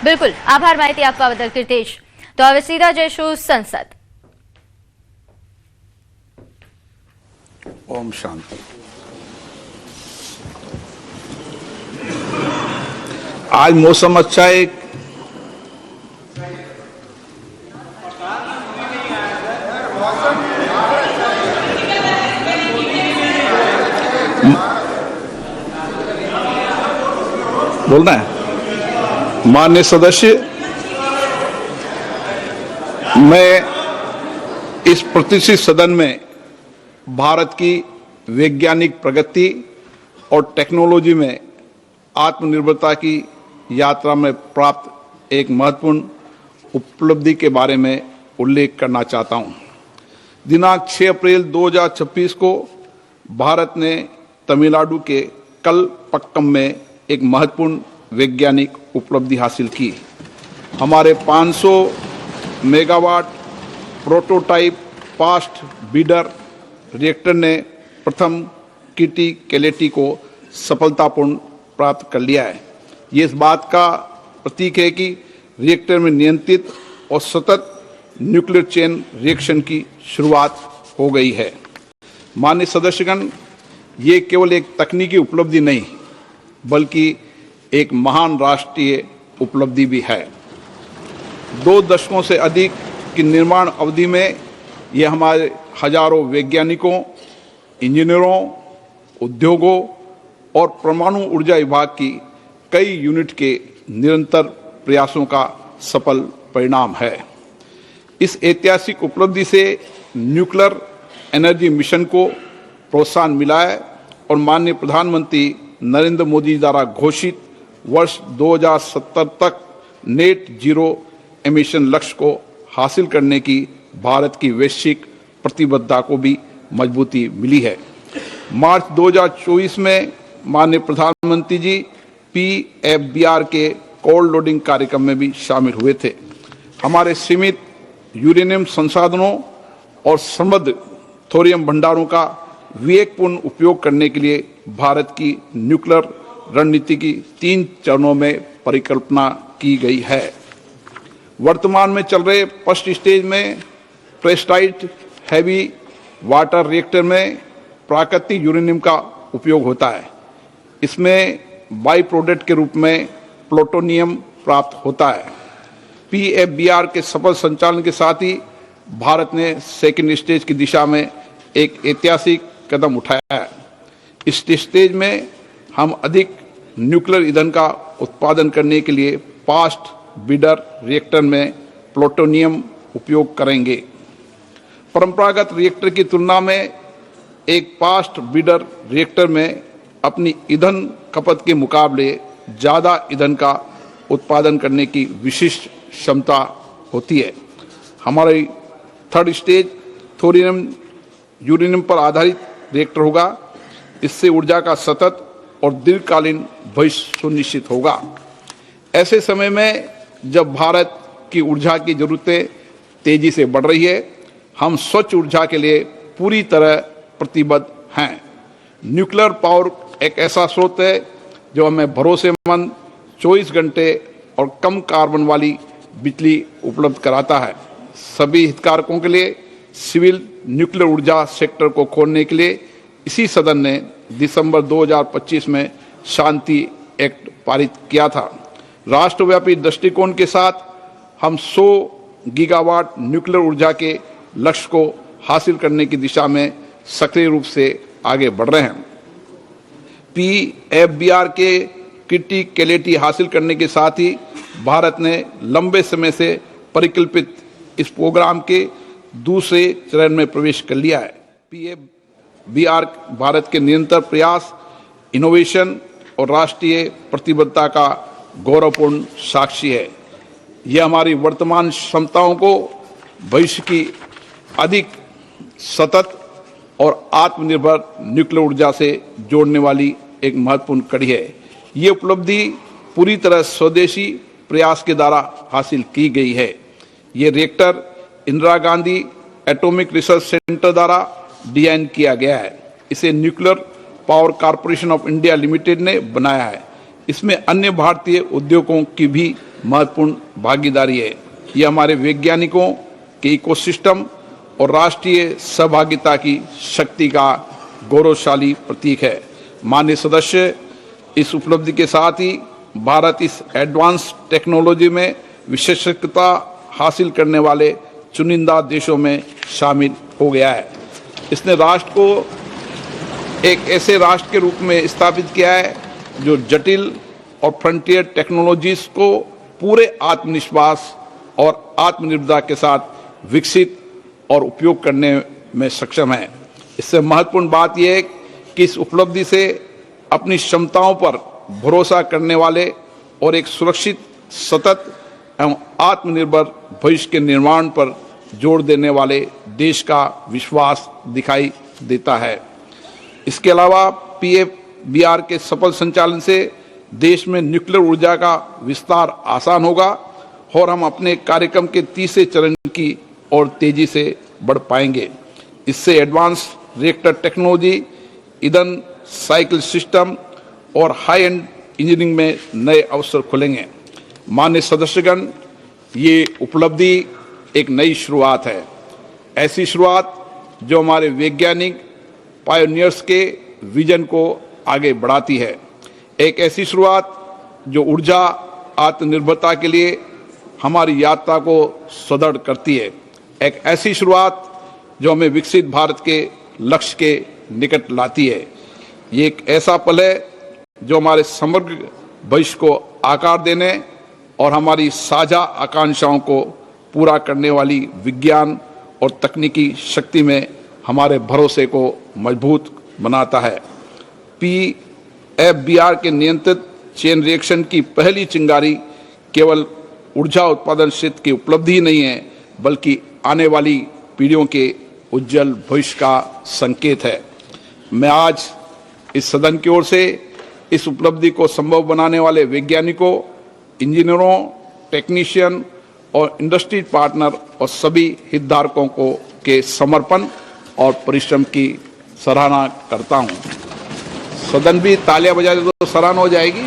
બિલકુલ આભાર માહિતી આપવા બદલ કીર્તેશ। તો હવે સીધા જઈશું સંસદ। ओम शांति। आज मौसम अच्छा है। बोलना है माननीय सदस्य, मैं इस प्रतिष्ठित सदन में भारत की वैज्ञानिक प्रगति और टेक्नोलॉजी में आत्मनिर्भरता की यात्रा में प्राप्त एक महत्वपूर्ण उपलब्धि के बारे में उल्लेख करना चाहता हूं। दिनांक 6 अप्रैल 2026 को भारत ने तमिलनाडु के कलपक्कम में एक महत्वपूर्ण वैज्ञानिक उपलब्धि हासिल की। हमारे 500 megawatt prototype fast breeder reactor ने प्रथम किटी कैलेटी को सफलतापूर्ण प्राप्त कर लिया है। ये इस बात का प्रतीक है कि रिएक्टर में नियंत्रित और सतत न्यूक्लियर चेन रिएक्शन की शुरुआत हो गई है। माननीय सदस्यगण, ये केवल एक तकनीकी उपलब्धि नहीं बल्कि एक महान राष्ट्रीय उपलब्धि भी है। 2 दशकों से अधिक की निर्माण अवधि में यह हमारे हजारों वैज्ञानिकों, इंजीनियरों, उद्योगों और परमाणु ऊर्जा विभाग की कई यूनिट के निरंतर प्रयासों का सफल परिणाम है। इस ऐतिहासिक उपलब्धि से न्यूक्लियर एनर्जी मिशन को प्रोत्साहन मिला है और माननीय प्रधानमंत्री नरेंद्र मोदी द्वारा घोषित वर्ष 2070 तक नेट जीरो एमिशन लक्ष्य को हासिल करने की भारत की वैश्विक प्रतिबद्धता को भी मजबूती मिली है। मार्च 2024 में माननीय प्रधानमंत्री जी PFBR के कोल्ड लोडिंग कार्यक्रम में भी शामिल हुए थे। हमारे सीमित यूरेनियम संसाधनों और समृद्ध थोरियम भंडारों का विवेकपूर्ण उपयोग करने के लिए भारत की न्यूक्लियर रणनीति की 3 चरणों में परिकल्पना की गई है। वर्तमान में चल रहे फर्स्ट स्टेज में प्रेस्टाइज्ड हैवी वाटर रिएक्टर में प्राकृतिक यूरेनियम का उपयोग होता है। इसमें बाई प्रोडक्ट के रूप में प्लूटोनियम प्राप्त होता है। PFBR के सफल संचालन के साथ ही भारत ने सेकेंड स्टेज की दिशा में एक ऐतिहासिक कदम उठाया है। इस स्टेज में हम अधिक न्यूक्लियर ईंधन का उत्पादन करने के लिए फास्ट ब्रीडर रिएक्टर में प्लूटोनियम उपयोग करेंगे। परंपरागत रिएक्टर की तुलना में एक फास्ट ब्रीडर रिएक्टर में अपनी ईंधन खपत के मुकाबले ज़्यादा ईंधन का उत्पादन करने की विशिष्ट क्षमता होती है। हमारी थर्ड स्टेज थोरियम यूरेनियम पर आधारित रिएक्टर होगा। इससे ऊर्जा का सतत और दीर्घकालीन भविष्य सुनिश्चित होगा। ऐसे समय में जब भारत की ऊर्जा की जरूरतें तेजी से बढ़ रही है, हम स्वच्छ ऊर्जा के लिए पूरी तरह प्रतिबद्ध हैं। न्यूक्लियर पावर एक ऐसा स्रोत है जो हमें भरोसेमंद 24 घंटे और कम कार्बन वाली बिजली उपलब्ध कराता है। सभी हितधारकों के लिए सिविल न्यूक्लियर ऊर्जा सेक्टर को खोलने के लिए इसी सदन ने दिसंबर 2025 में शांति एक्ट पारित किया था। राष्ट्रव्यापी दृष्टिकोण के साथ हम 100 गीगावाट न्यूक्लियर ऊर्जा के लक्ष्य को हासिल करने की दिशा में सक्रिय रूप से आगे बढ़ रहे हैं। PFBR के किटी कैलेटी हासिल करने के साथ ही भारत ने लंबे समय से परिकल्पित इस प्रोग्राम के दूसरे चरण में प्रवेश कर लिया है। PFBR भारत के निरंतर प्रयास, इनोवेशन और राष्ट्रीय प्रतिबद्धता का गौरवपूर्ण साक्षी है। यह हमारी वर्तमान क्षमताओं को भविष्य की अधिक सतत और आत्मनिर्भर न्यूक्लियर ऊर्जा से जोड़ने वाली एक महत्वपूर्ण कड़ी है। ये उपलब्धि पूरी तरह स्वदेशी प्रयास के द्वारा हासिल की गई है। ये reactor Indira Gandhi atomic research centre द्वारा डिजाइन किया गया है। इसे nuclear power corporation of India limited ने बनाया है। इसमें अन्य भारतीय उद्योगों की भी महत्वपूर्ण भागीदारी है। ये हमारे वैज्ञानिकों के इकोसिस्टम और राष्ट्रीय सहभागिता की शक्ति का गौरवशाली प्रतीक है। माननीय सदस्य, इस उपलब्धि के साथ ही भारत इस एडवांस टेक्नोलॉजी में विशेषज्ञता हासिल करने वाले चुनिंदा देशों में शामिल हो गया है। इसने राष्ट्र को एक ऐसे राष्ट्र के रूप में स्थापित किया है जो जटिल और फ्रंटियर टेक्नोलॉजीज को पूरे आत्मविश्वास और आत्मनिर्भरता के साथ विकसित और उपयोग करने में सक्षम है। इससे महत्वपूर्ण बात यह है कि इस उपलब्धि से अपनी क्षमताओं पर भरोसा करने वाले और एक सुरक्षित, सतत एवं आत्मनिर्भर भविष्य के निर्माण पर जोर देने वाले देश का विश्वास दिखाई देता है। इसके अलावा PFBR के सफल संचालन से देश में न्यूक्लियर ऊर्जा का विस्तार आसान होगा और हम अपने कार्यक्रम के तीसरे चरण की ओर तेजी से बढ़ पाएंगे। इससे एडवांस रिएक्टर टेक्नोलॉजी, ईंधन साइकिल सिस्टम और हाई एंड इंजीनियरिंग में नए अवसर खुलेंगे। माननीय सदस्यगण, ये उपलब्धि एक नई शुरुआत है, ऐसी शुरुआत जो हमारे वैज्ञानिक पायोनियर्स के विजन को आगे बढ़ाती है। एक ऐसी शुरुआत जो ऊर्जा आत्मनिर्भरता के लिए हमारी यात्रा को सुदृढ़ करती है। एक ऐसी शुरुआत जो हमें विकसित भारत के लक्ष्य के निकट लाती है। ये एक ऐसा पल है जो हमारे समग्र भविष्य को आकार देने और हमारी साझा आकांक्षाओं को पूरा करने वाली विज्ञान और तकनीकी शक्ति में हमारे भरोसे को मजबूत बनाता है। PFBR के नियंत्रित चेन रिएक्शन की पहली चिंगारी केवल ऊर्जा उत्पादन क्षेत्र की उपलब्धि ही नहीं है, बल्कि आने वाली पीढ़ियों के उज्जवल भविष्य का संकेत है। मैं आज इस सदन की ओर से इस उपलब्धि को संभव बनाने वाले वैज्ञानिकों, इंजीनियरों, टेक्नीशियन और इंडस्ट्री पार्टनर और सभी हितधारकों को के समर्पण और परिश्रम की सराहना करता हूं। सदन भी तालियां बजा दे तो सराहना हो जाएगी।